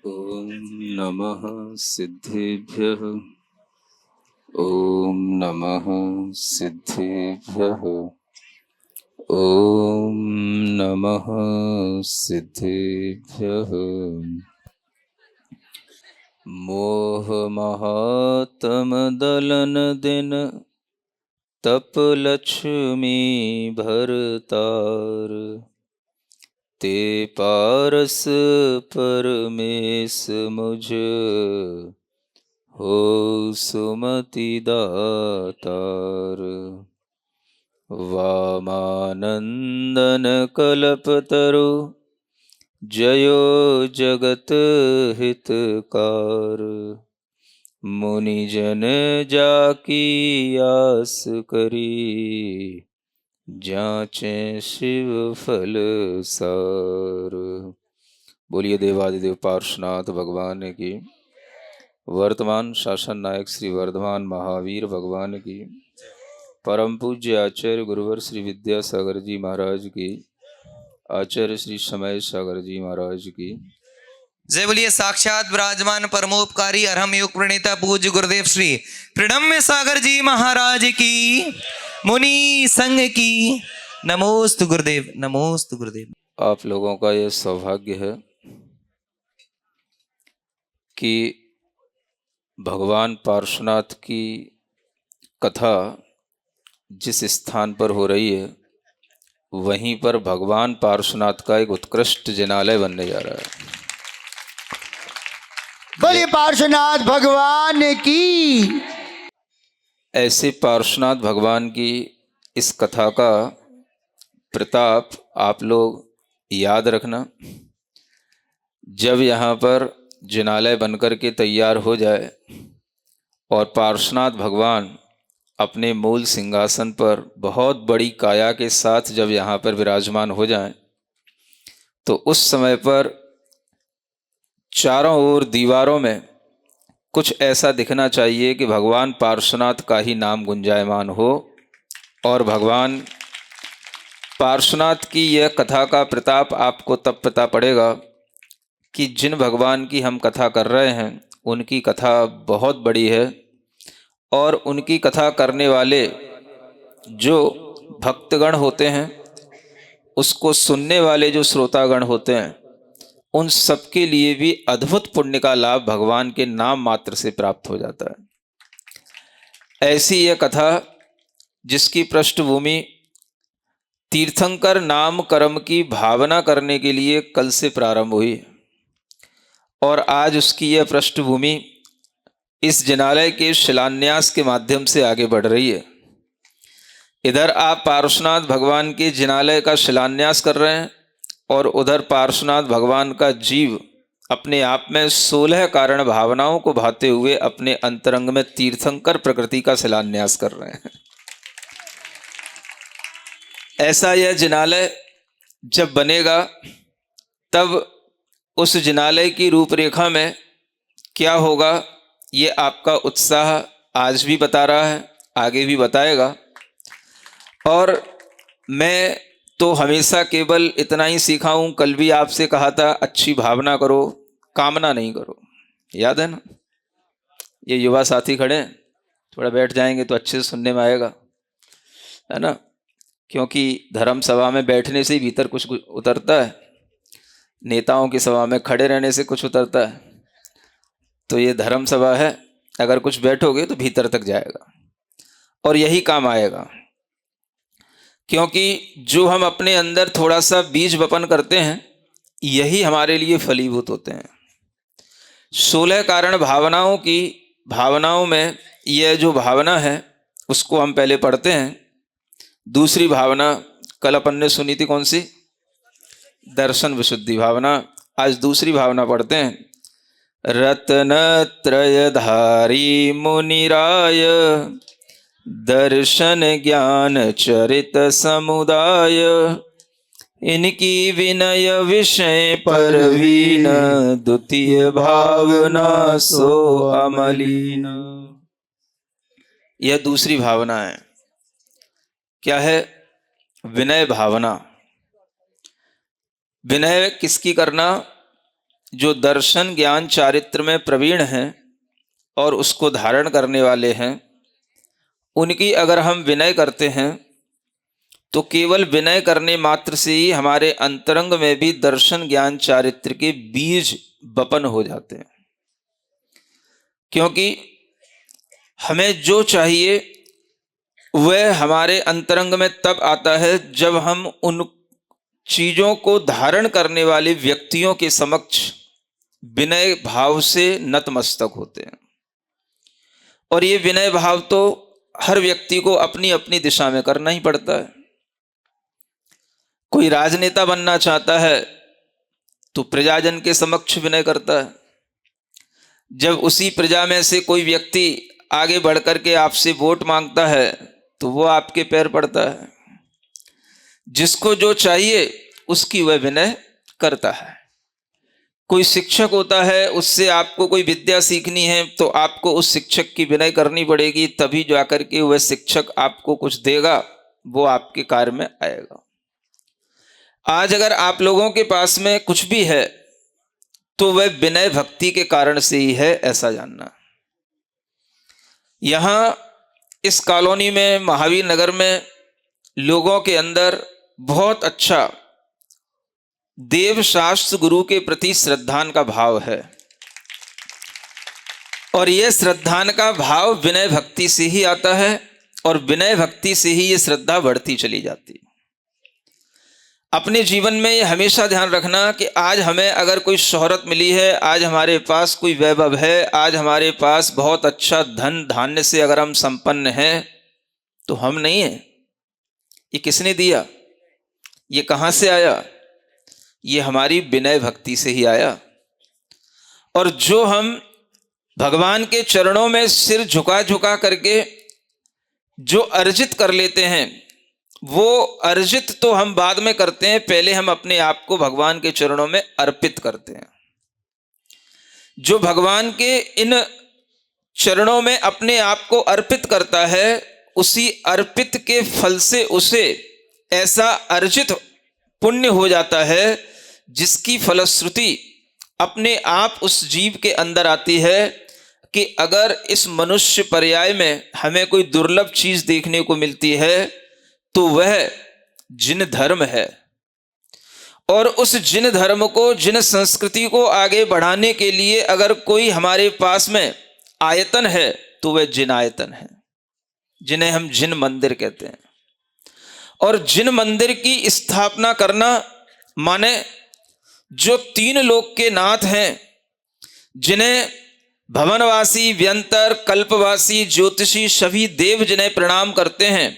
ॐ नमः सिद्धेभ्यः। ॐ नमः सिद्धेभ्यः। ॐ नमः सिद्धेभ्यः। मोहमहात्मदलन दिन तप लक्ष्मी भरतार। ते पारस परमेश मुझ हो सुमति दातार। वामानंदन कल्पतरु जयो जगत हितकार। मुनिजन जाकी आस करी जाचे शिव फल सार। बोलिए देवादिदेव पार्श्वनाथ भगवान की। वर्तमान शासन नायक श्री वर्धमान महावीर भगवान की। परम पूज्य आचार्य गुरुवर श्री विद्यासागर जी महाराज की। आचार्य श्री समय सागर जी महाराज की। जय बोलिए साक्षात विराजमान परमोपकारी अरहम योग प्रणेता पूज्य गुरुदेव श्री प्रणम्य सागर जी महाराज की। मुनि संघ की नमोस्तु गुरुदेव, नमोस्तु गुरुदेव। आप लोगों का यह सौभाग्य है कि भगवान पार्श्वनाथ की कथा जिस स्थान पर हो रही है वहीं पर भगवान पार्श्वनाथ का एक उत्कृष्ट जिनालय बनने जा रहा है। बोलिए पार्श्वनाथ भगवान की। ऐसे पार्श्वनाथ भगवान की इस कथा का प्रताप आप लोग याद रखना। जब यहाँ पर जिनालय बनकर के तैयार हो जाए और पार्श्वनाथ भगवान अपने मूल सिंहासन पर बहुत बड़ी काया के साथ जब यहाँ पर विराजमान हो जाएं, तो उस समय पर चारों ओर दीवारों में कुछ ऐसा दिखना चाहिए कि भगवान पार्श्वनाथ का ही नाम गुंजायमान हो। और भगवान पार्श्वनाथ की यह कथा का प्रताप आपको तब पता पड़ेगा कि जिन भगवान की हम कथा कर रहे हैं उनकी कथा बहुत बड़ी है। और उनकी कथा करने वाले जो भक्तगण होते हैं, उसको सुनने वाले जो श्रोतागण होते हैं, उन सबके लिए भी अद्भुत पुण्य का लाभ भगवान के नाम मात्र से प्राप्त हो जाता है। ऐसी यह कथा जिसकी पृष्ठभूमि तीर्थंकर नाम कर्म की भावना करने के लिए कल से प्रारंभ हुई और आज उसकी यह पृष्ठभूमि इस जिनालय के शिलान्यास के माध्यम से आगे बढ़ रही है। इधर आप पार्श्वनाथ भगवान के जिनालय का शिलान्यास कर रहे हैं और उधर पार्श्वनाथ भगवान का जीव अपने आप में 16 कारण भावनाओं को भाते हुए अपने अंतरंग में तीर्थंकर प्रकृति का शिलान्यास कर रहे हैं। ऐसा यह जिनालय जब बनेगा तब उस जिनालय की रूपरेखा में क्या होगा, ये आपका उत्साह आज भी बता रहा है, आगे भी बताएगा। और मैं तो हमेशा केवल इतना ही सीखा हूँ। कल भी आपसे कहा था अच्छी भावना करो, कामना नहीं करो। याद है ना? ये युवा साथी खड़े हैं, थोड़ा बैठ जाएंगे तो अच्छे से सुनने में आएगा, है ना? क्योंकि धर्म सभा में बैठने से ही भीतर कुछ उतरता है, नेताओं की सभा में खड़े रहने से कुछ उतरता है। तो ये धर्म सभा है, अगर कुछ बैठोगे तो भीतर तक जाएगा और यही काम आएगा। क्योंकि जो हम अपने अंदर थोड़ा सा बीज वपन करते हैं यही हमारे लिए फलीभूत होते हैं। 16 कारण भावनाओं में यह जो भावना है उसको हम पहले पढ़ते हैं। दूसरी भावना कल अपन ने सुनी थी, कौन सी? दर्शन विशुद्धि भावना। आज दूसरी भावना पढ़ते हैं। रत्नत्रयधारी मुनिराय दर्शन ज्ञान चरित समुदाय। इनकी विनय विषय परवीन द्वितीय भावना सो अमलीन। यह दूसरी भावना है। क्या है? विनय भावना। विनय किसकी करना? जो दर्शन ज्ञान चारित्र में प्रवीण हैं और उसको धारण करने वाले हैं, उनकी अगर हम विनय करते हैं तो केवल विनय करने मात्र से ही हमारे अंतरंग में भी दर्शन ज्ञान चारित्र के बीज बपन हो जाते हैं। क्योंकि हमें जो चाहिए वह हमारे अंतरंग में तब आता है जब हम उन चीजों को धारण करने वाले व्यक्तियों के समक्ष विनय भाव से नतमस्तक होते हैं। और ये विनय भाव तो हर व्यक्ति को अपनी अपनी दिशा में करना ही पड़ता है। कोई राजनेता बनना चाहता है तो प्रजाजन के समक्ष विनय करता है। जब उसी प्रजा में से कोई व्यक्ति आगे बढ़कर के आपसे वोट मांगता है तो वो आपके पैर पड़ता है। जिसको जो चाहिए उसकी वह विनय करता है। कोई शिक्षक होता है, उससे आपको कोई विद्या सीखनी है तो आपको उस शिक्षक की विनय करनी पड़ेगी, तभी जाकर के वह शिक्षक आपको कुछ देगा, वो आपके कार्य में आएगा। आज अगर आप लोगों के पास में कुछ भी है तो वह विनय भक्ति के कारण से ही है, ऐसा जानना। यहां इस कॉलोनी में, महावीर नगर में, लोगों के अंदर बहुत अच्छा देव शास्त्र गुरु के प्रति श्रद्धान का भाव है। और यह श्रद्धान का भाव विनय भक्ति से ही आता है और विनय भक्ति से ही यह श्रद्धा बढ़ती चली जाती है। अपने जीवन में ये हमेशा ध्यान रखना कि आज हमें अगर कोई शोहरत मिली है, आज हमारे पास कोई वैभव है, आज हमारे पास बहुत अच्छा धन धान्य से अगर हम संपन्न हैं, तो हम नहीं हैं। ये किसने दिया? ये कहाँ से आया? ये हमारी विनय भक्ति से ही आया। और जो हम भगवान के चरणों में सिर झुका झुका करके जो अर्जित कर लेते हैं, वो अर्जित तो हम बाद में करते हैं, पहले हम अपने आप को भगवान के चरणों में अर्पित करते हैं। जो भगवान के इन चरणों में अपने आप को अर्पित करता है, उसी अर्पित के फल से उसे ऐसा अर्जित पुण्य हो जाता है जिसकी फलश्रुति अपने आप उस जीव के अंदर आती है कि अगर इस मनुष्य पर्याय में हमें कोई दुर्लभ चीज देखने को मिलती है तो वह जिन धर्म है। और उस जिन धर्म को, जिन संस्कृति को आगे बढ़ाने के लिए अगर कोई हमारे पास में आयतन है तो वह जिन आयतन है, जिन्हें हम जिन मंदिर कहते हैं। और जिन मंदिर की स्थापना करना माने जो तीन लोक के नाथ हैं, जिन्हें भवनवासी, व्यंतर, कल्पवासी, ज्योतिषी सभी देव जिन्हें प्रणाम करते हैं,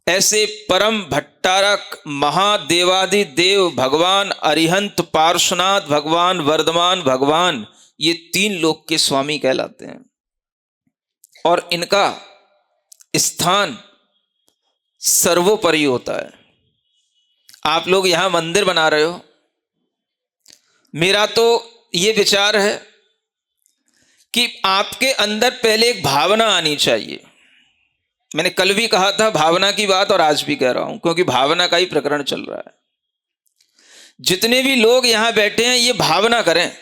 ऐसे परम भट्टारक महादेवादि देव भगवान अरिहंत, पार्श्वनाथ भगवान, वर्धमान भगवान, ये तीन लोक के स्वामी कहलाते हैं। और इनका स्थान सर्वोपरि होता है। आप लोग यहां मंदिर बना रहे हो, मेरा तो ये विचार है कि आपके अंदर पहले एक भावना आनी चाहिए। मैंने कल भी कहा था भावना की बात, और आज भी कह रहा हूं, क्योंकि भावना का ही प्रकरण चल रहा है। जितने भी लोग यहां बैठे हैं, ये भावना करें,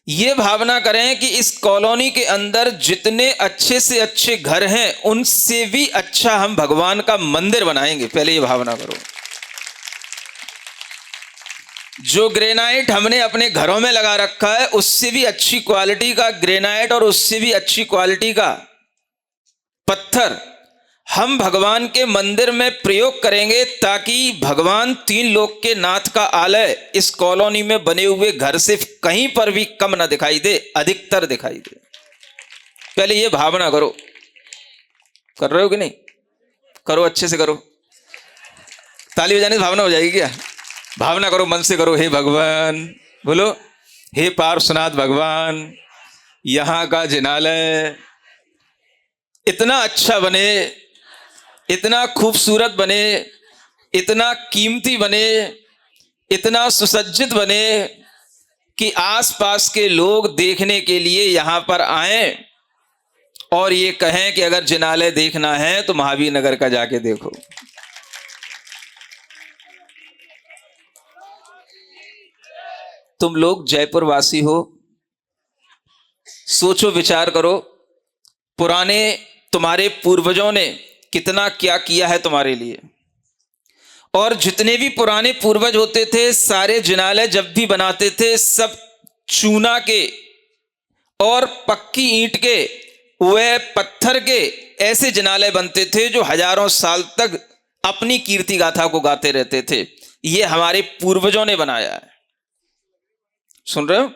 ये भावना करें कि इस कॉलोनी के अंदर जितने अच्छे से अच्छे घर हैं, उनसे भी अच्छा हम भगवान का मंदिर बनाएंगे। पहले ये भावना करो। जो ग्रेनाइट हमने अपने घरों में लगा रखा है, उससे भी अच्छी क्वालिटी का ग्रेनाइट और उससे भी अच्छी क्वालिटी का पत्थर हम भगवान के मंदिर में प्रयोग करेंगे, ताकि भगवान तीन लोक के नाथ का आलय इस कॉलोनी में बने हुए घर से कहीं पर भी कम ना दिखाई दे, अधिकतर दिखाई दे। पहले ये भावना करो। कर रहे हो कि नहीं? करो, अच्छे से करो। ताली बजाने से भावना हो जाएगी क्या? भावना करो, मन से करो। हे भगवान, बोलो, हे पार्श्वनाथ भगवान, यहां का जिनालय इतना अच्छा बने, इतना खूबसूरत बने, इतना कीमती बने, इतना सुसज्जित बने कि आसपास के लोग देखने के लिए यहां पर आएं और ये कहें कि अगर जिनालय देखना है तो महावीर नगर का जाके देखो। तुम लोग जयपुर वासी हो, सोचो विचार करो, पुराने तुम्हारे पूर्वजों ने कितना क्या किया है तुम्हारे लिए। और जितने भी पुराने पूर्वज होते थे, सारे जिनालय जब भी बनाते थे, सब चूना के और पक्की ईंट के, वह पत्थर के ऐसे जिनालय बनते थे जो हजारों साल तक अपनी कीर्ति गाथा को गाते रहते थे। ये हमारे पूर्वजों ने बनाया है। सुन रहे हो?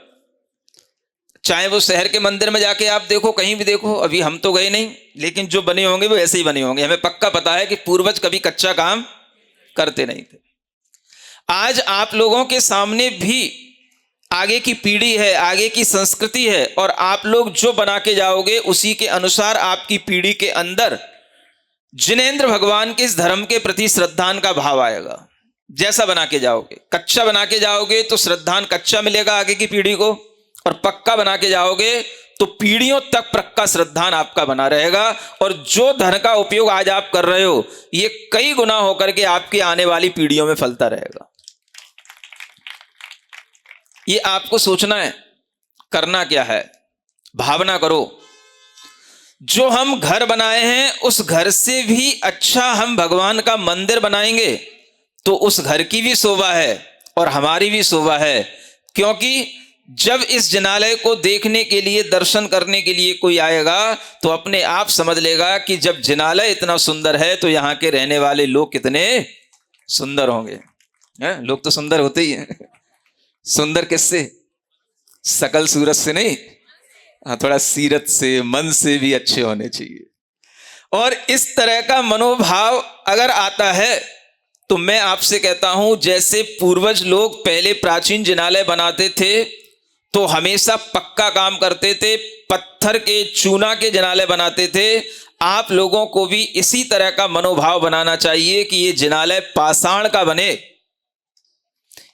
चाहे वो शहर के मंदिर में जाके आप देखो, कहीं भी देखो, अभी हम तो गए नहीं, लेकिन जो बने होंगे वो ऐसे ही बने होंगे। हमें पक्का पता है कि पूर्वज कभी कच्चा काम करते नहीं थे। आज आप लोगों के सामने भी आगे की पीढ़ी है, आगे की संस्कृति है, और आप लोग जो बना के जाओगे उसी के अनुसार आपकी पीढ़ी के अंदर जिनेंद्र भगवान के इस धर्म के प्रति श्रद्धान का भाव आएगा। जैसा बना के जाओगे, कच्चा बना के जाओगे तो श्रद्धान कच्चा मिलेगा आगे की पीढ़ी को, और पक्का बना के जाओगे तो पीढ़ियों तक पक्का श्रद्धान आपका बना रहेगा। और जो धन का उपयोग आज आप कर रहे हो, ये कई गुना होकर के आपकी आने वाली पीढ़ियों में फलता रहेगा। ये आपको सोचना है, करना क्या है, भावना करो। जो हम घर बनाए हैं उस घर से भी अच्छा हम भगवान का मंदिर बनाएंगे तो उस घर की भी शोभा है और हमारी भी शोभा है। क्योंकि जब इस जिनालय को देखने के लिए, दर्शन करने के लिए कोई आएगा तो अपने आप समझ लेगा कि जब जिनालय इतना सुंदर है तो यहाँ के रहने वाले लोग कितने सुंदर होंगे। लोग तो सुंदर होते ही हैं। सुंदर किससे? शकल सूरत से नहीं, थोड़ा सीरत से, मन से भी अच्छे होने चाहिए। और इस तरह का मनोभाव अगर आता है तो मैं आपसे कहता हूं, जैसे पूर्वज लोग पहले प्राचीन जिनालय बनाते थे तो हमेशा पक्का काम करते थे, पत्थर के, चूना के जिनालय बनाते थे, आप लोगों को भी इसी तरह का मनोभाव बनाना चाहिए कि ये जिनालय पाषाण का बने,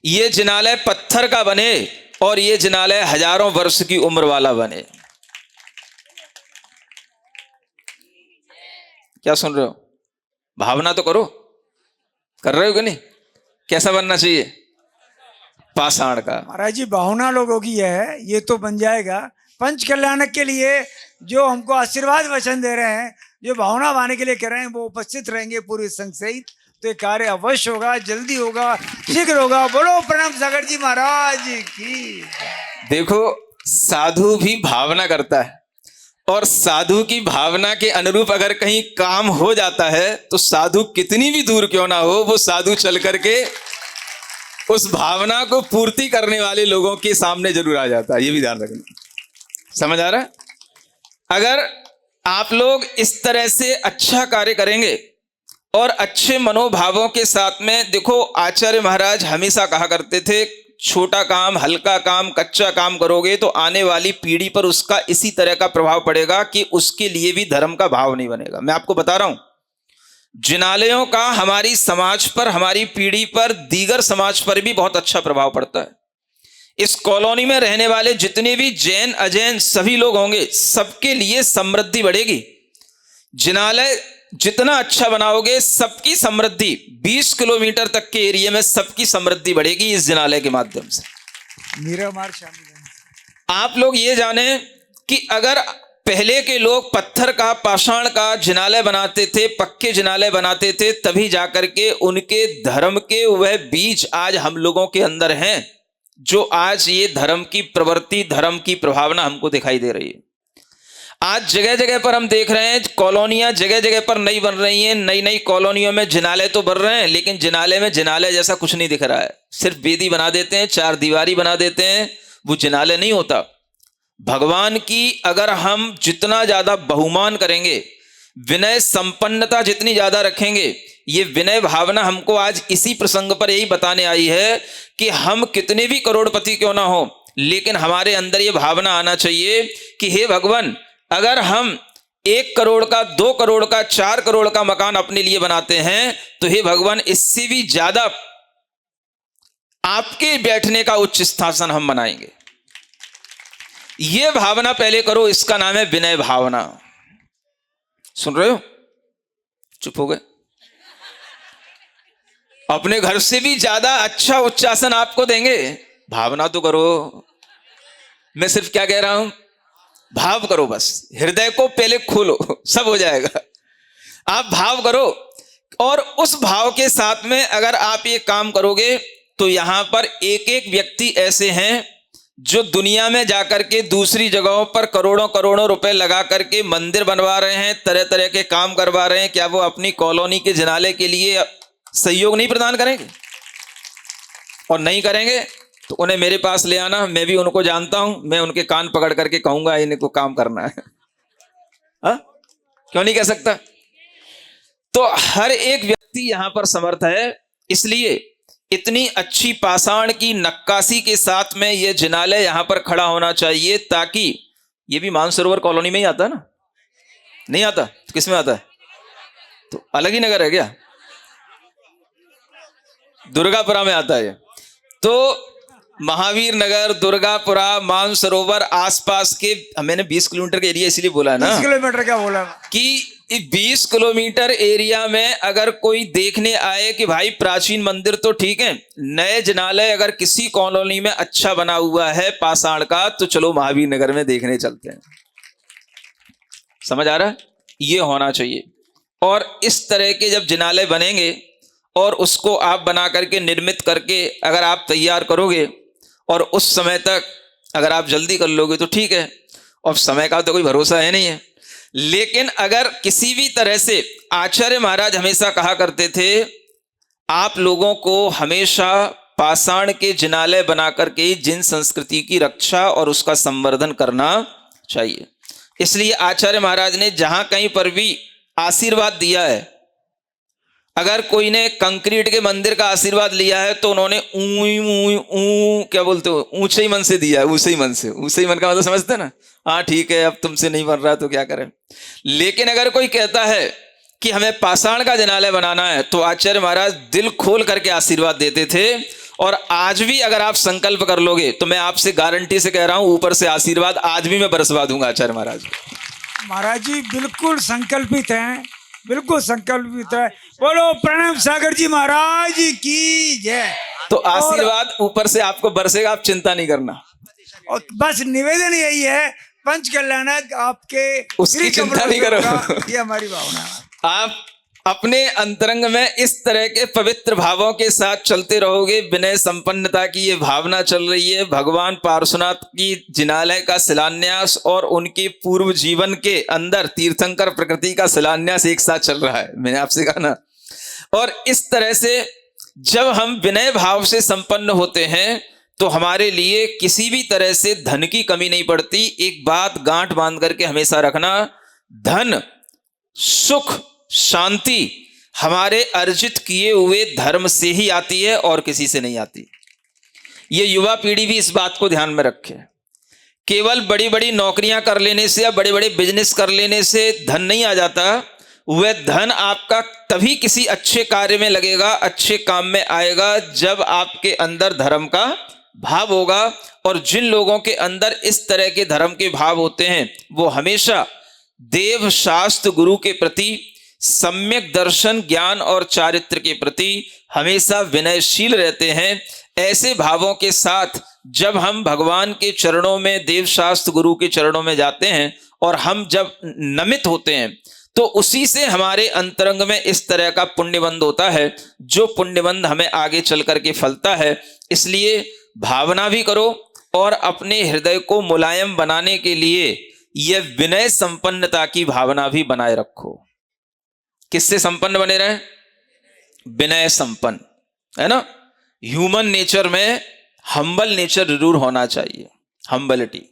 ये जिनालय पत्थर का बने, और ये जिनालय हजारों वर्ष की उम्र वाला बने। क्या सुन रहे हो? भावना तो करो। कर रहे हो कि नहीं? कैसा बनना चाहिए? पाषाण का। महाराज जी, भावना लोगों की है, ये तो बन जाएगा। पंच कल्याणक के लिए जो हमको आशीर्वाद वचन दे रहे हैं, जो भावना बांधने के लिए कह रहे हैं, वो उपस्थित रहेंगे पूरे संघ सहित, तो ये कार्य अवश्य होगा, जल्दी होगा, शीघ्र होगा। बोलो प्रणव सागर जी महाराज की। देखो, साधु भी भावना करता है, और साधु की भावना के अनुरूप अगर कहीं काम हो जाता है तो साधु कितनी भी दूर क्यों ना हो, वो साधु चल करके उस भावना को पूर्ति करने वाले लोगों के सामने जरूर आ जाता है। ये भी ध्यान रखना। समझ आ रहा है? अगर आप लोग इस तरह से अच्छा कार्य करेंगे और अच्छे मनोभावों के साथ में, देखो आचार्य महाराज हमेशा कहा करते थे, छोटा काम, हल्का काम, कच्चा काम करोगे तो आने वाली पीढ़ी पर उसका इसी तरह का प्रभाव पड़ेगा कि उसके लिए भी धर्म का भाव नहीं बनेगा। मैं आपको बता रहा हूं, जिनालयों का हमारी समाज पर, हमारी पीढ़ी पर, दीगर समाज पर भी बहुत अच्छा प्रभाव पड़ता है। इस कॉलोनी में रहने वाले जितने भी जैन अजैन सभी लोग होंगे, सबके लिए समृद्धि बढ़ेगी। जिनालय जितना अच्छा बनाओगे, सबकी समृद्धि 20 किलोमीटर तक के एरिया में सबकी समृद्धि बढ़ेगी इस जिनालय के माध्यम से। मीरामार शामिल है। आप लोग ये जाने कि अगर पहले के लोग पत्थर का, पाषाण का जिनालय बनाते थे, पक्के जिनालय बनाते थे, तभी जाकर के उनके धर्म के वह बीज आज हम लोगों के अंदर हैं, जो आज ये धर्म की प्रवृत्ति, धर्म की प्रभावना हमको दिखाई दे रही है। आज जगह जगह पर हम देख रहे हैं, कॉलोनियां जगह जगह पर नई बन रही हैं, नई नई कॉलोनियों में जिनालय तो बन रहे हैं, लेकिन जिनालय में जिनालय जैसा कुछ नहीं दिख रहा है। सिर्फ बेदी बना देते हैं, चार दीवारी बना देते हैं, वो जिनालय नहीं होता। भगवान की अगर हम जितना ज्यादा बहुमान करेंगे, विनय संपन्नता जितनी ज्यादा रखेंगे, ये विनय भावना हमको आज इसी प्रसंग पर यही बताने आई है कि हम कितने भी करोड़पति क्यों ना हो, लेकिन हमारे अंदर ये भावना आना चाहिए कि हे भगवान, अगर हम 1 करोड़ का, 2 करोड़ का, 4 करोड़ का मकान अपने लिए बनाते हैं तो हे भगवान, इससे भी ज्यादा आपके बैठने का उच्च स्थासन हम बनाएंगे। यह भावना पहले करो, इसका नाम है विनय भावना। सुन रहे हो? चुप हो गए? अपने घर से भी ज्यादा अच्छा उच्चासन आपको देंगे भावना तो करो। मैं सिर्फ क्या कह रहा हूं, भाव करो, बस हृदय को पहले खोलो, सब हो जाएगा। आप भाव करो, और उस भाव के साथ में अगर आप ये काम करोगे तो यहां पर एक एक व्यक्ति ऐसे हैं जो दुनिया में जाकर के दूसरी जगहों पर करोड़ों करोड़ों रुपए लगा करके मंदिर बनवा रहे हैं, तरह तरह के काम करवा रहे हैं। क्या वो अपनी कॉलोनी के जिनाले के लिए सहयोग नहीं प्रदान करेंगे? और नहीं करेंगे तो उन्हें मेरे पास ले आना, मैं भी उनको जानता हूं, मैं उनके कान पकड़ करके कहूंगा इनको काम करना है। हा? क्यों नहीं कह सकता? तो हर एक व्यक्ति यहां पर समर्थ है, इसलिए इतनी अच्छी पाषाण की नक्काशी के साथ में यह जिनालय यहां पर खड़ा होना चाहिए, ताकि यह भी मानसरोवर कॉलोनी में ही आता है ना? नहीं आता तो किस में आता है? तो अलग ही नगर है क्या? दुर्गापुरा में आता है। तो महावीर नगर, दुर्गापुरा, मानसरोवर आसपास के, मैंने 20 किलोमीटर का एरिया इसलिए बोला है ना, 20 किलोमीटर क्या बोला कि 20 किलोमीटर एरिया में अगर कोई देखने आए कि भाई प्राचीन मंदिर तो ठीक है, नए जिनालय अगर किसी कॉलोनी में अच्छा बना हुआ है पाषाण का, तो चलो महावीर नगर में देखने चलते हैं। समझ आ रहा है? ये होना चाहिए। और इस तरह के जब जिनालय बनेंगे और उसको आप बना करके निर्मित करके अगर आप तैयार करोगे और उस समय तक अगर आप जल्दी कर लोगे तो ठीक है, और समय का तो कोई भरोसा है नहीं है। लेकिन अगर किसी भी तरह से, आचार्य महाराज हमेशा कहा करते थे, आप लोगों को हमेशा पाषाण के जिनालय बना करके जिन संस्कृति की रक्षा और उसका संवर्धन करना चाहिए। इसलिए आचार्य महाराज ने जहां कहीं पर भी आशीर्वाद दिया है, अगर कोई ने कंक्रीट के मंदिर का आशीर्वाद लिया है तो उन्होंने क्या बोलते हो, ऊंचे ही मन से दिया है। ऊंचे ही मन से, ऊंचे ही मन का मतलब समझते हैं ना? हाँ ठीक है, अब तुमसे नहीं बन रहा तो क्या करें। लेकिन अगर कोई कहता है कि हमें पाषाण का जिनालय बनाना है, तो आचार्य महाराज दिल खोल करके आशीर्वाद देते थे। और आज भी अगर आप संकल्प कर लोगे तो मैं आपसे गारंटी से कह रहा हूं, ऊपर से आशीर्वाद आज भी मैं बरसवा दूंगा आचार्य महाराज। महाराज जी बिल्कुल संकल्पित हैं, बिल्कुल संकल्पित है। बोलो प्रणव सागर जी महाराज की जय। तो आशीर्वाद ऊपर से आपको बरसेगा, आप चिंता नहीं करना। और बस निवेदन यही है, पंच कल्याणक आपके उसकी चिंता नहीं करो, ये हमारी भावना है। आप अपने अंतरंग में इस तरह के पवित्र भावों के साथ चलते रहोगे। विनय संपन्नता की ये भावना चल रही है। भगवान पार्श्वनाथ की जिनालय का शिलान्यास और उनके पूर्व जीवन के अंदर तीर्थंकर प्रकृति का शिलान्यास एक साथ चल रहा है, मैंने आपसे कहा ना। और इस तरह से जब हम विनय भाव से संपन्न होते हैं तो हमारे लिए किसी भी तरह से धन की कमी नहीं पड़ती। एक बात गांठ बांध करके हमेशा रखना, धन, सुख, शांति हमारे अर्जित किए हुए धर्म से ही आती है और किसी से नहीं आती। ये युवा पीढ़ी भी इस बात को ध्यान में रखे। केवल बड़ी बड़ी नौकरियां कर लेने से या बड़े बड़े बिजनेस कर लेने से धन नहीं आ जाता। वह धन आपका तभी किसी अच्छे कार्य में लगेगा, अच्छे काम में आएगा, जब आपके अंदर धर्म का भाव होगा। और जिन लोगों के अंदर इस तरह के धर्म के भाव होते हैं वो हमेशा देव शास्त्र गुरु के प्रति, सम्यक दर्शन ज्ञान और चारित्र के प्रति हमेशा विनयशील रहते हैं। ऐसे भावों के साथ जब हम भगवान के चरणों में, देव शास्त्र गुरु के चरणों में जाते हैं और हम जब नमित होते हैं, तो उसी से हमारे अंतरंग में इस तरह का पुण्यबंध होता है, जो पुण्यबंध हमें आगे चल करके फलता है। इसलिए भावना भी करो और अपने हृदय को मुलायम बनाने के लिए यह विनय संपन्नता की भावना भी बनाए रखो। किससे संपन्न बने रहे? विनय संपन्न, है ना। ह्यूमन नेचर में हम्बल नेचर जरूर होना चाहिए, हम्बलिटी।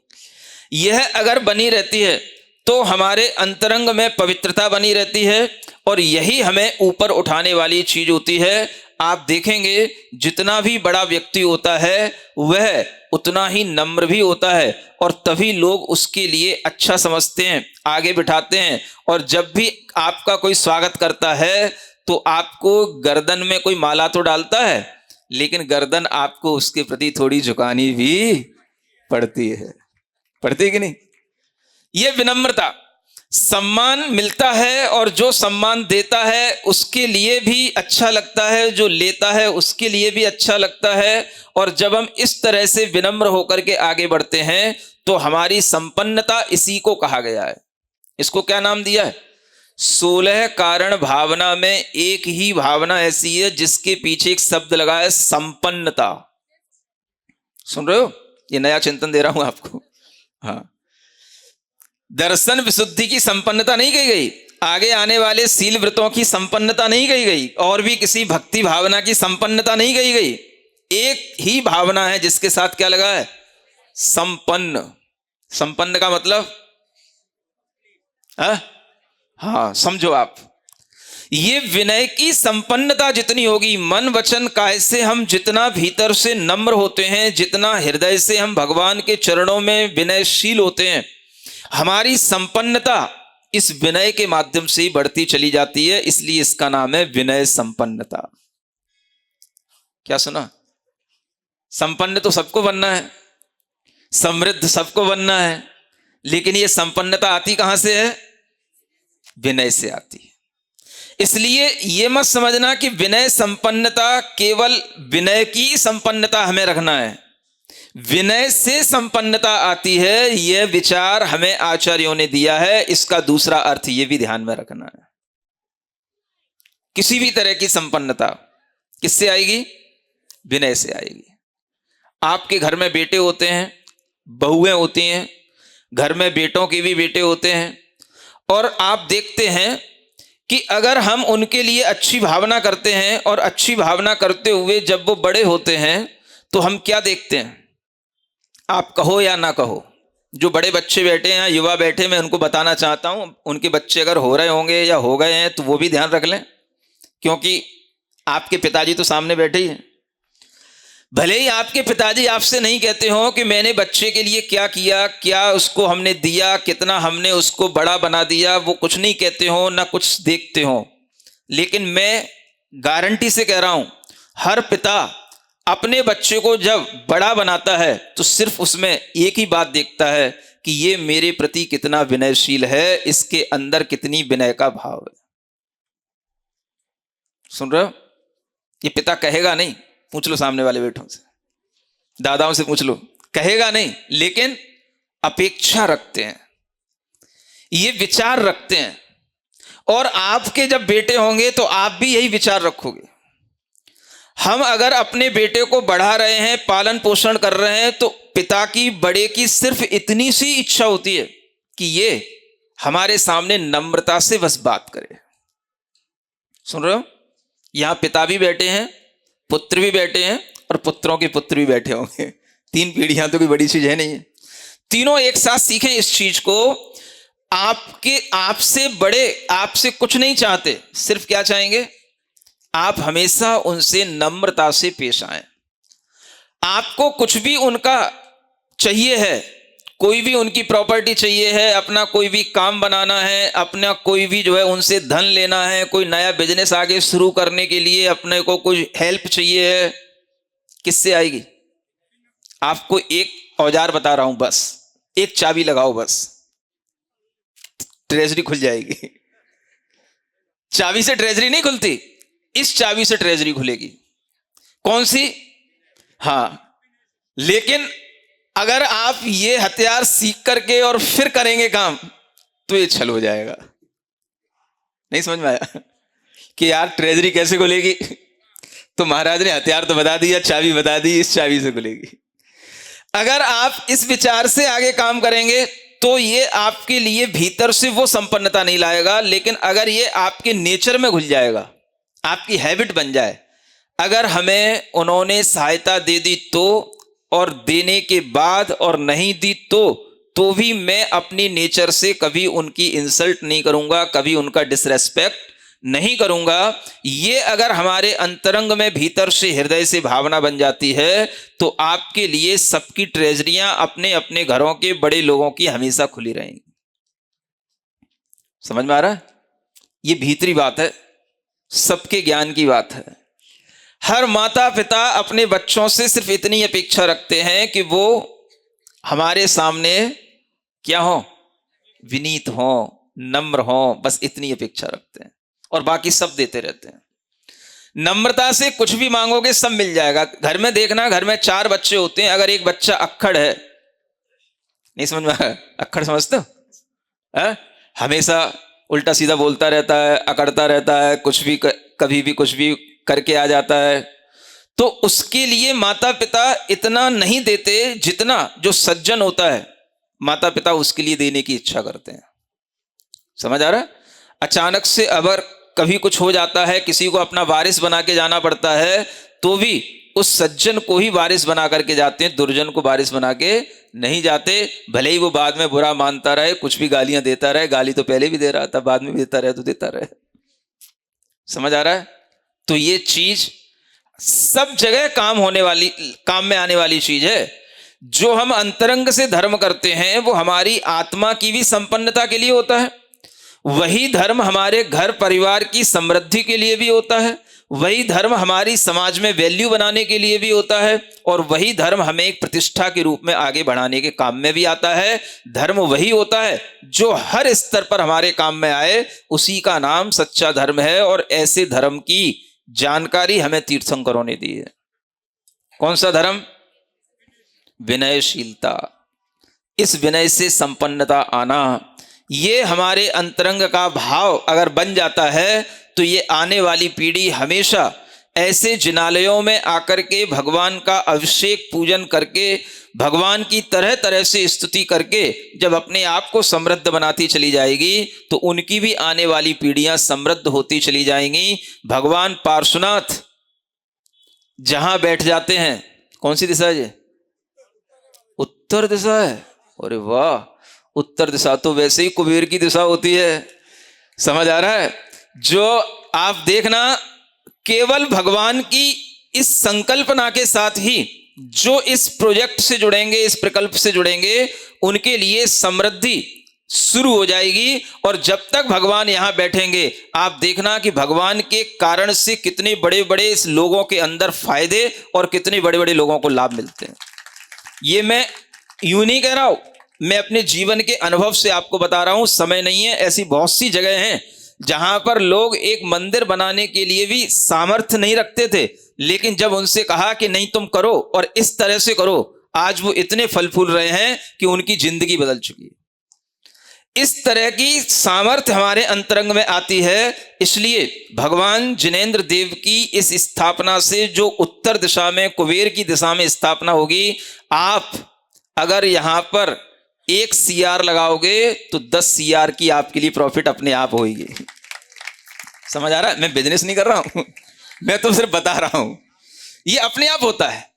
यह अगर बनी रहती है तो हमारे अंतरंग में पवित्रता बनी रहती है और यही हमें ऊपर उठाने वाली चीज होती है। आप देखेंगे जितना भी बड़ा व्यक्ति होता है वह उतना ही नम्र भी होता है, और तभी लोग उसके लिए अच्छा समझते हैं, आगे बिठाते हैं। और जब भी आपका कोई स्वागत करता है तो आपको गर्दन में कोई माला तो डालता है, लेकिन गर्दन आपको उसके प्रति थोड़ी झुकानी भी पड़ती है कि नहीं? यह विनम्रता, सम्मान मिलता है और जो सम्मान देता है उसके लिए भी अच्छा लगता है, जो लेता है उसके लिए भी अच्छा लगता है। और जब हम इस तरह से विनम्र होकर के आगे बढ़ते हैं तो हमारी संपन्नता इसी को कहा गया है। इसको क्या नाम दिया है? 16 कारण भावना में एक ही भावना ऐसी है जिसके पीछे एक शब्द लगा है, संपन्नता। सुन रहे हो? ये नया चिंतन दे रहा हूं आपको। हाँ, दर्शन विशुद्धि की संपन्नता नहीं कही गई, आगे आने वाले सील व्रतों की संपन्नता नहीं कही गई, और भी किसी भक्ति भावना की संपन्नता नहीं कही गई। एक ही भावना है जिसके साथ क्या लगा है? संपन्न। संपन्न का मतलब हाँ, समझो आप, ये विनय की संपन्नता जितनी होगी, मन वचन काय से हम जितना भीतर से नम्र होते हैं, जितना हृदय से हम भगवान के चरणों में विनयशील होते हैं, हमारी संपन्नता इस विनय के माध्यम से ही बढ़ती चली जाती है। इसलिए इसका नाम है विनय संपन्नता। क्या सुना? संपन्न तो सबको बनना है, समृद्ध सबको बनना है, लेकिन ये संपन्नता आती कहां से है? विनय से आती है। इसलिए ये मत समझना कि विनय संपन्नता केवल विनय की संपन्नता हमें रखना है। विनय से संपन्नता आती है, यह विचार हमें आचार्यों ने दिया है। इसका दूसरा अर्थ यह भी ध्यान में रखना है। किसी भी तरह की संपन्नता किससे आएगी? विनय से आएगी। आपके घर में बेटे होते हैं, बहुएं होती हैं, घर में बेटों के भी बेटे होते हैं, और आप देखते हैं कि अगर हम उनके लिए अच्छी भावना करते हैं और अच्छी भावना करते हुए जब वो बड़े होते हैं तो हम क्या देखते हैं? आप कहो या ना कहो, जो बड़े बच्चे बैठे हैं, युवा बैठे, मैं उनको बताना चाहता हूं, उनके बच्चे अगर हो रहे होंगे या हो गए हैं तो वो भी ध्यान रख लें, क्योंकि आपके पिताजी तो सामने बैठे ही हैं। भले ही आपके पिताजी आपसे नहीं कहते हो कि मैंने बच्चे के लिए क्या किया, क्या उसको हमने दिया, कितना हमने उसको बड़ा बना दिया, वो कुछ नहीं कहते हो, ना कुछ देखते हो, लेकिन मैं गारंटी से कह रहा हूं, हर पिता अपने बच्चे को जब बड़ा बनाता है तो सिर्फ उसमें एक ही बात देखता है कि ये मेरे प्रति कितना विनयशील है, इसके अंदर कितनी विनय का भाव है। सुन रहे हो? ये पिता कहेगा नहीं, पूछ लो सामने वाले बेटों से, दादाओं से पूछ लो, कहेगा नहीं, लेकिन अपेक्षा रखते हैं, ये विचार रखते हैं। और आपके जब बेटे होंगे तो आप भी यही विचार रखोगे। हम अगर अपने बेटे को बढ़ा रहे हैं, पालन पोषण कर रहे हैं, तो पिता की, बड़े की सिर्फ इतनी सी इच्छा होती है कि ये हमारे सामने नम्रता से बस बात करे। सुन रहे हो? यहां पिता भी बैठे हैं, पुत्र भी बैठे हैं, और पुत्रों के पुत्र भी बैठे होंगे। 3 पीढ़ियां तो कोई बड़ी चीज है नहीं है। तीनों एक साथ सीखें इस चीज को। आपसे बड़े आपसे कुछ नहीं चाहते, सिर्फ क्या चाहेंगे? आप हमेशा उनसे नम्रता से पेश आएं। आपको कुछ भी उनका चाहिए है, कोई भी उनकी प्रॉपर्टी चाहिए है, अपना कोई भी काम बनाना है, अपना कोई भी जो है उनसे धन लेना है, कोई नया बिजनेस आगे शुरू करने के लिए अपने को कोई हेल्प चाहिए है, किससे आएगी? आपको एक औजार बता रहा हूं, बस एक चाबी लगाओ, बस ट्रेजरी खुल जाएगी। चाबी से ट्रेजरी नहीं खुलती, इस चाबी से ट्रेजरी खुलेगी। कौन सी? हाँ, लेकिन अगर आप ये हथियार सीख करके और फिर करेंगे काम तो ये छल हो जाएगा। नहीं समझ में आया कि यार ट्रेजरी कैसे खुलेगी? तो महाराज ने हथियार तो बता दिया, चाबी बता दी, इस चाबी से खुलेगी। अगर आप इस विचार से आगे काम करेंगे तो ये आपके लिए भीतर से वो संपन्नता नहीं लाएगा, लेकिन अगर ये आपके नेचर में घुल जाएगा, आपकी हैबिट बन जाए, अगर हमें उन्होंने सहायता दे दी तो, और देने के बाद और नहीं दी तो भी मैं अपनी नेचर से कभी उनकी इंसल्ट नहीं करूंगा, कभी उनका डिसरेस्पेक्ट नहीं करूंगा। ये अगर हमारे अंतरंग में भीतर से, हृदय से भावना बन जाती है तो आपके लिए सबकी ट्रेजरियां अपने अपने घरों के बड़े लोगों की हमेशा खुली रहेंगी। समझ में आ रहा है? ये भीतरी बात है, सबके ज्ञान की बात है। हर माता पिता अपने बच्चों से सिर्फ इतनी अपेक्षा रखते हैं कि वो हमारे सामने क्या हो? विनीत हो, नम्र हों, बस इतनी अपेक्षा रखते हैं और बाकी सब देते रहते हैं। नम्रता से कुछ भी मांगोगे सब मिल जाएगा। घर में देखना, घर में 4 बच्चे होते हैं, अगर एक बच्चा अक्खड़ है, नहीं समझ में आया? अक्खड़ समझते हो? हमेशा उल्टा सीधा बोलता रहता है, अकड़ता रहता है, कुछ भी कभी भी कुछ भी करके आ जाता है, तो उसके लिए माता पिता इतना नहीं देते जितना जो सज्जन होता है माता पिता उसके लिए देने की इच्छा करते हैं। समझ आ रहा है? अचानक से अगर कभी कुछ हो जाता है, किसी को अपना वारिस बना के जाना पड़ता है, तो भी उस सज्जन को ही वारिस बना करके जाते हैं, दुर्जन को वारिस बना के नहीं जाते। भले ही वो बाद में बुरा मानता रहे, कुछ भी गालियां देता रहे, गाली तो पहले भी दे रहा था, बाद में भी देता रहे तो देता रहे। समझ आ रहा है? तो ये चीज सब जगह काम में आने वाली चीज है। जो हम अंतरंग से धर्म करते हैं वो हमारी आत्मा की भी संपन्नता के लिए होता है, वही धर्म हमारे घर परिवार की समृद्धि के लिए भी होता है, वही धर्म हमारी समाज में वैल्यू बनाने के लिए भी होता है, और वही धर्म हमें एक प्रतिष्ठा के रूप में आगे बढ़ाने के काम में भी आता है। धर्म वही होता है जो हर स्तर पर हमारे काम में आए, उसी का नाम सच्चा धर्म है। और ऐसे धर्म की जानकारी हमें तीर्थंकरों ने दी है। कौन सा धर्म? विनयशीलता। इस विनय से संपन्नता आना, ये हमारे अंतरंग का भाव अगर बन जाता है तो ये आने वाली पीढ़ी हमेशा ऐसे जिनालयों में आकर के भगवान का अभिषेक पूजन करके, भगवान की तरह तरह से स्तुति करके जब अपने आप को समृद्ध बनाती चली जाएगी तो उनकी भी आने वाली पीढ़ियां समृद्ध होती चली जाएंगी। भगवान पार्श्वनाथ जहां बैठ जाते हैं, कौन सी दिशा है ये? उत्तर दिशा है। अरे वाह, उत्तर दिशा तो वैसे ही कुबेर की दिशा होती है। समझ आ रहा है? जो आप देखना, केवल भगवान की इस संकल्पना के साथ ही जो इस प्रोजेक्ट से जुड़ेंगे, इस प्रकल्प से जुड़ेंगे, उनके लिए समृद्धि शुरू हो जाएगी। और जब तक भगवान यहां बैठेंगे, आप देखना कि भगवान के कारण से कितने बड़े बड़े इस लोगों के अंदर फायदे और कितने बड़े बड़े लोगों को लाभ मिलते हैं। ये मैं यूं नहीं कह रहा हूं, मैं अपने जीवन के अनुभव से आपको बता रहा हूं। समय नहीं है, ऐसी बहुत सी जगह हैं जहां पर लोग एक मंदिर बनाने के लिए भी सामर्थ्य नहीं रखते थे, लेकिन जब उनसे कहा कि नहीं तुम करो और इस तरह से करो, आज वो इतने फल फूल रहे हैं कि उनकी जिंदगी बदल चुकी है। इस तरह की सामर्थ्य हमारे अंतरंग में आती है। इसलिए भगवान जिनेंद्र देव की इस स्थापना से जो उत्तर दिशा में कुबेर की दिशा में स्थापना होगी, आप अगर यहां पर 1 CR लगाओगे तो 10 CR की आपके लिए प्रॉफिट अपने आप होगी। समझ आ रहा है? मैं बिजनेस नहीं कर रहा हूं, मैं तो सिर्फ बता रहा हूं, ये अपने आप होता है।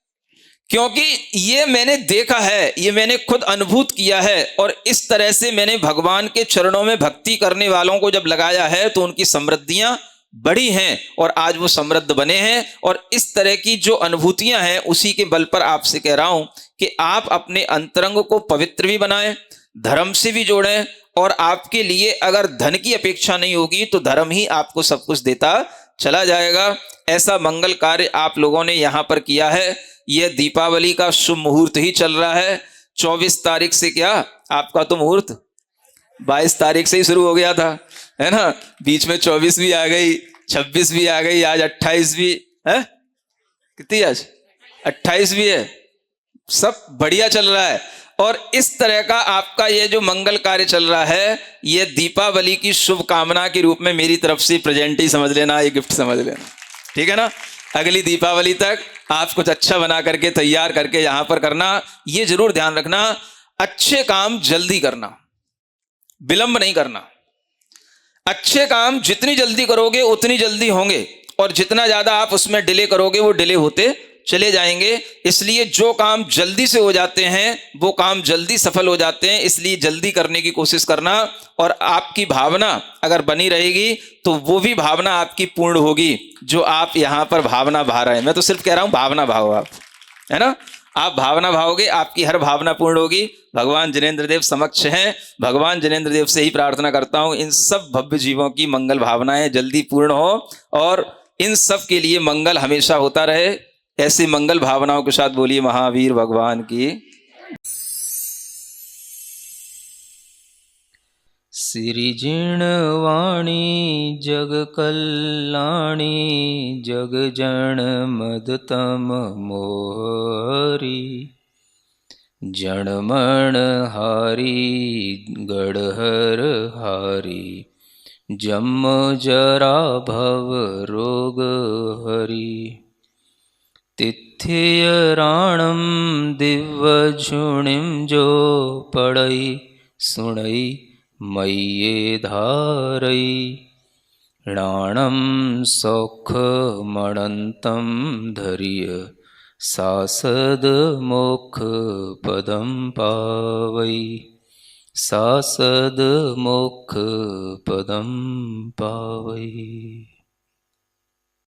क्योंकि ये मैंने देखा है, ये मैंने खुद अनुभूत किया है, और इस तरह से मैंने भगवान के चरणों में भक्ति करने वालों को जब लगाया है तो उनकी समृद्धियां बढ़ी हैं और आज वो समृद्ध बने हैं। और इस तरह की जो अनुभूतियां हैं, उसी के बल पर आपसे कह रहा हूं कि आप अपने अंतरंग को पवित्र भी बनाएं, धर्म से भी जोड़ें, और आपके लिए अगर धन की अपेक्षा नहीं होगी तो धर्म ही आपको सब कुछ देता चला जाएगा। ऐसा मंगल कार्य आप लोगों ने यहाँ पर किया है। यह दीपावली का शुभ मुहूर्त ही चल रहा है। 24 तारीख से क्या आपका तो मुहूर्त 22 तारीख से ही शुरू हो गया था, है ना? बीच में 24 भी आ गई, 26 भी आ गई, आज 28 भी है। कितनी आज? 28 भी है। सब बढ़िया चल रहा है। और इस तरह का आपका ये जो मंगल कार्य चल रहा है, ये दीपावली की शुभकामना के रूप में मेरी तरफ से प्रेजेंट ही समझ लेना, ये गिफ्ट समझ लेना, ठीक है ना? अगली दीपावली तक आप कुछ अच्छा बना करके तैयार करके यहां पर करना। ये जरूर ध्यान रखना, अच्छे काम जल्दी करना, विलंब नहीं करना। अच्छे काम जितनी जल्दी करोगे उतनी जल्दी होंगे, और जितना ज्यादा आप उसमें डिले करोगे वो डिले होते चले जाएंगे। इसलिए जो काम जल्दी से हो जाते हैं वो काम जल्दी सफल हो जाते हैं। इसलिए जल्दी करने की कोशिश करना, और आपकी भावना अगर बनी रहेगी तो वो भी भावना आपकी पूर्ण होगी जो आप यहाँ पर भावना भा रहे हैं। मैं तो सिर्फ कह रहा हूँ भावना भाओ आप, है ना? आप भावना भाओगे, आपकी हर भावना पूर्ण होगी। भगवान जिनेंद्र देव समक्ष हैं। भगवान जिनेंद्र देव से ही प्रार्थना करता हूँ इन सब भव्य जीवों की मंगल भावनाएं जल्दी पूर्ण हो, और इन सब के लिए मंगल हमेशा होता रहे। ऐसी मंगल भावनाओं के साथ बोलिए महावीर भगवान की। सिरिजिणवाणी जग कल्याणी जग जन मदतम मोहरी जनमण हारी गढ़हर हारी जम जरा भव रोग हरि तिथियराणम दिव्यझुणिम जो पढ़ई सुणई मय्ये धारई राणम सौखमणन्तं धरिय सासद मोक्ष पदम पावई सासद मोक्ष पदम पावई।